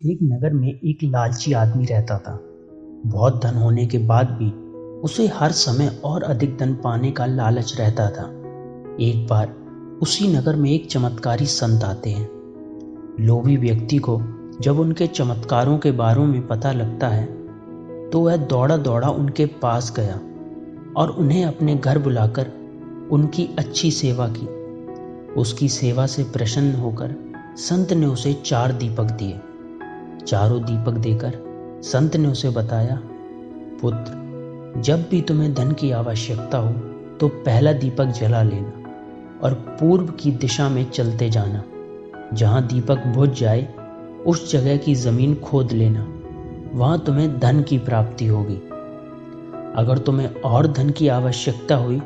एक नगर में एक लालची आदमी रहता था। बहुत धन होने के बाद भी उसे हर समय और अधिक धन पाने का लालच रहता था। एक बार उसी नगर में एक चमत्कारी संत आते हैं। लोभी व्यक्ति को जब उनके चमत्कारों के बारे में पता लगता है तो वह दौड़ा दौड़ा उनके पास गया और उन्हें अपने घर बुलाकर उनकी अच्छी सेवा की। उसकी सेवा से प्रसन्न होकर संत ने उसे 4 दीपक दिए। चारों दीपक देकर संत ने उसे बताया, पुत्र, जब भी तुम्हें धन की आवश्यकता हो तो पहला दीपक जला लेना और पूर्व की दिशा में चलते जाना। जहाँ दीपक बुझ जाए उस जगह की जमीन खोद लेना, वहाँ तुम्हें धन की प्राप्ति होगी। अगर तुम्हें और धन की आवश्यकता हुई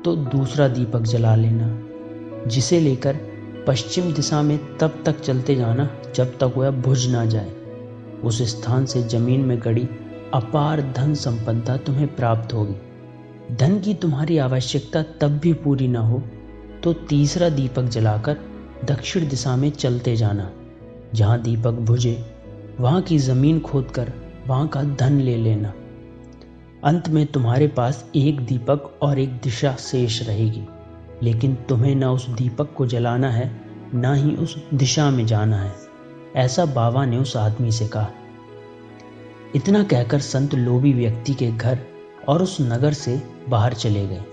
तो दूसरा दीपक जला लेना, जिसे लेकर पश्चिम दिशा में तब तक चलते जाना जब तक वह बुझ ना जाए। उस स्थान से जमीन में गड़ी अपार धन संपदा तुम्हें प्राप्त होगी। धन की तुम्हारी आवश्यकता तब भी पूरी ना हो तो तीसरा दीपक जलाकर दक्षिण दिशा में चलते जाना। जहाँ दीपक बुझे वहाँ की जमीन खोदकर वहाँ का धन ले लेना। अंत में तुम्हारे पास एक दीपक और एक दिशा शेष रहेगी, लेकिन तुम्हें ना उस दीपक को जलाना है ना ही उस दिशा में जाना है। ऐसा बाबा ने उस आदमी से कहा। इतना कहकर संत लोभी व्यक्ति के घर और उस नगर से बाहर चले गए।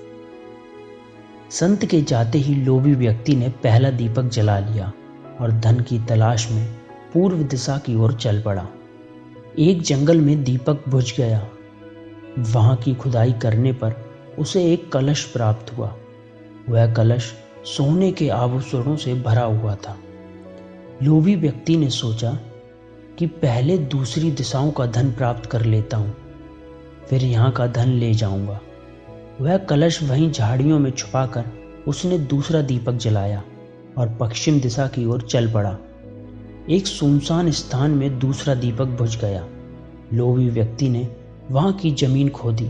संत के जाते ही लोभी व्यक्ति ने पहला दीपक जला लिया और धन की तलाश में पूर्व दिशा की ओर चल पड़ा। एक जंगल में दीपक बुझ गया। वहां की खुदाई करने पर उसे एक कलश प्राप्त हुआ। वह कलश सोने के आभूषणों से भरा हुआ था। लोभी व्यक्ति ने सोचा कि पहले दूसरी दिशाओं का धन प्राप्त कर लेता हूँ, फिर यहाँ का धन ले जाऊंगा। वह कलश वहीं झाड़ियों में छुपाकर उसने दूसरा दीपक जलाया और पश्चिम दिशा की ओर चल पड़ा। एक सुनसान स्थान में दूसरा दीपक बुझ गया। लोभी व्यक्ति ने वहाँ की जमीन खोदी।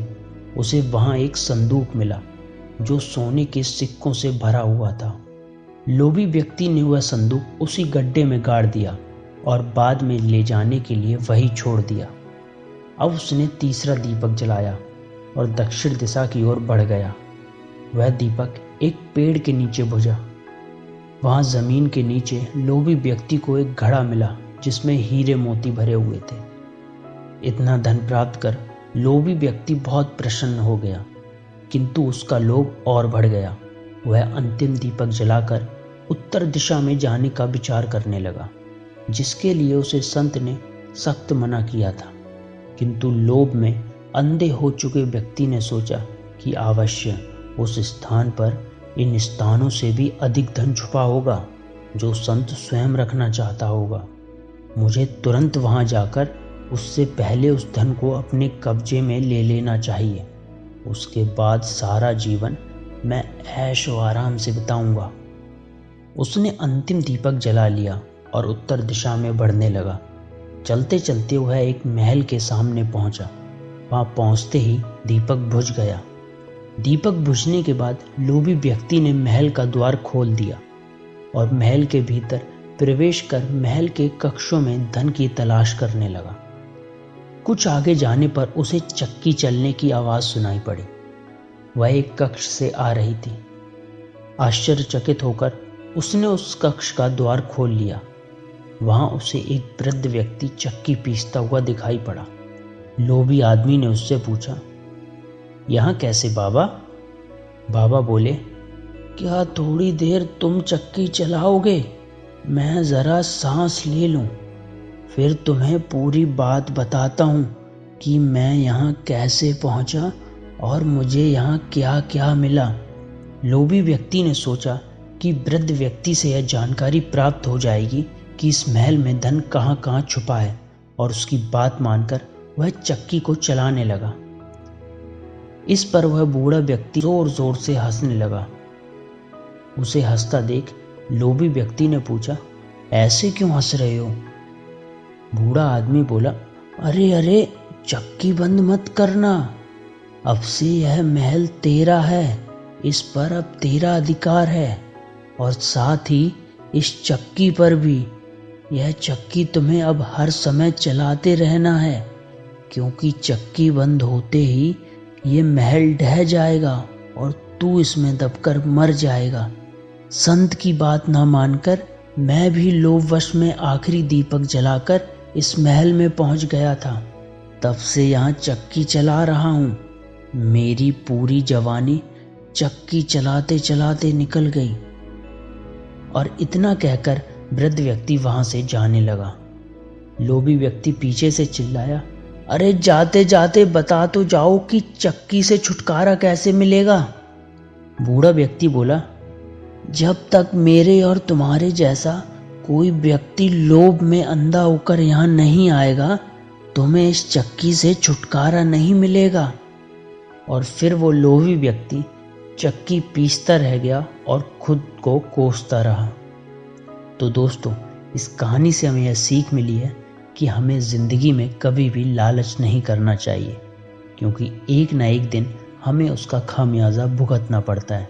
उसे वहाँ एक संदूक मिला जो सोने के सिक्कों से भरा हुआ था। लोभी व्यक्ति ने वह संदूक उसी गड्ढे में गाड़ दिया और बाद में ले जाने के लिए वही छोड़ दिया। अब उसने तीसरा दीपक जलाया और दक्षिण दिशा की ओर बढ़ गया। वह दीपक एक पेड़ के नीचे बुझा। वहां जमीन के नीचे लोभी व्यक्ति को एक घड़ा मिला जिसमें हीरे मोती भरे हुए थे। इतना धन प्राप्त कर लोभी व्यक्ति बहुत प्रसन्न हो गया, किंतु उसका लोभ और बढ़ गया। वह अंतिम दीपक जलाकर उत्तर दिशा में जाने का विचार करने लगा, जिसके लिए उसे संत ने सख्त मना किया था। किंतु लोभ में अंधे हो चुके व्यक्ति ने सोचा कि अवश्य उस स्थान पर इन स्थानों से भी अधिक धन छुपा होगा जो संत स्वयं रखना चाहता होगा। मुझे तुरंत वहां जाकर उससे पहले उस धन को अपने कब्जे में ले लेना चाहिए। उसके बाद सारा जीवन मैं ऐश व आराम से बिताऊंगा। उसने अंतिम दीपक जला लिया और उत्तर दिशा में बढ़ने लगा। चलते चलते वह एक महल के सामने पहुंचा। वहां पहुंचते ही दीपक बुझ गया। दीपक बुझने के बाद लोभी व्यक्ति ने महल का द्वार खोल दिया और महल के भीतर प्रवेश कर महल के कक्षों में धन की तलाश करने लगा। कुछ आगे जाने पर उसे चक्की चलने की आवाज सुनाई पड़ी। वह एक कक्ष से आ रही थी। आश्चर्यचकित होकर उसने उस कक्ष का द्वार खोल लिया। वहां उसे एक वृद्ध व्यक्ति चक्की पीसता हुआ दिखाई पड़ा। लोभी आदमी ने उससे पूछा, यहाँ कैसे बाबा? बाबा बोले, क्या थोड़ी देर तुम चक्की चलाओगे? मैं जरा सांस ले लूं, फिर तुम्हें पूरी बात बताता हूं कि मैं यहाँ कैसे पहुंचा और मुझे यहाँ क्या क्या मिला। लोभी व्यक्ति ने सोचा कि वृद्ध व्यक्ति से यह जानकारी प्राप्त हो जाएगी कि इस महल में धन कहाँ कहाँ छुपा है, और उसकी बात मानकर वह चक्की को चलाने लगा। इस पर वह बूढ़ा व्यक्ति जोर जोर से हंसने लगा। उसे हंसता देख लोभी व्यक्ति ने पूछा, ऐसे क्यों हंस रहे हो? बूढ़ा आदमी बोला, अरे अरे, चक्की बंद मत करना। अब से यह महल तेरा है, इस पर अब तेरा अधिकार है और साथ ही इस चक्की पर भी। यह चक्की तुम्हें अब हर समय चलाते रहना है, क्योंकि चक्की बंद होते ही ये महल ढह जाएगा और तू इसमें दबकर मर जाएगा। संत की बात ना मानकर मैं भी लोभवश में आखिरी दीपक जलाकर इस महल में पहुंच गया था। तब से यहाँ चक्की चला रहा हूँ। मेरी पूरी जवानी चक्की चलाते चलाते निकल गई। और इतना कहकर वृद्ध व्यक्ति वहां से जाने लगा। लोभी व्यक्ति पीछे से चिल्लाया, अरे जाते जाते बता तो जाओ कि चक्की से छुटकारा कैसे मिलेगा। बूढ़ा व्यक्ति बोला, जब तक मेरे और तुम्हारे जैसा कोई व्यक्ति लोभ में अंधा होकर यहाँ नहीं आएगा, तुम्हें इस चक्की से छुटकारा नहीं मिलेगा। और फिर वो लोभी व्यक्ति चक्की पीसता रह गया और खुद को कोसता रहा। तो दोस्तों, इस कहानी से हमें यह सीख मिली है कि हमें ज़िंदगी में कभी भी लालच नहीं करना चाहिए, क्योंकि एक ना एक दिन हमें उसका खामियाजा भुगतना पड़ता है।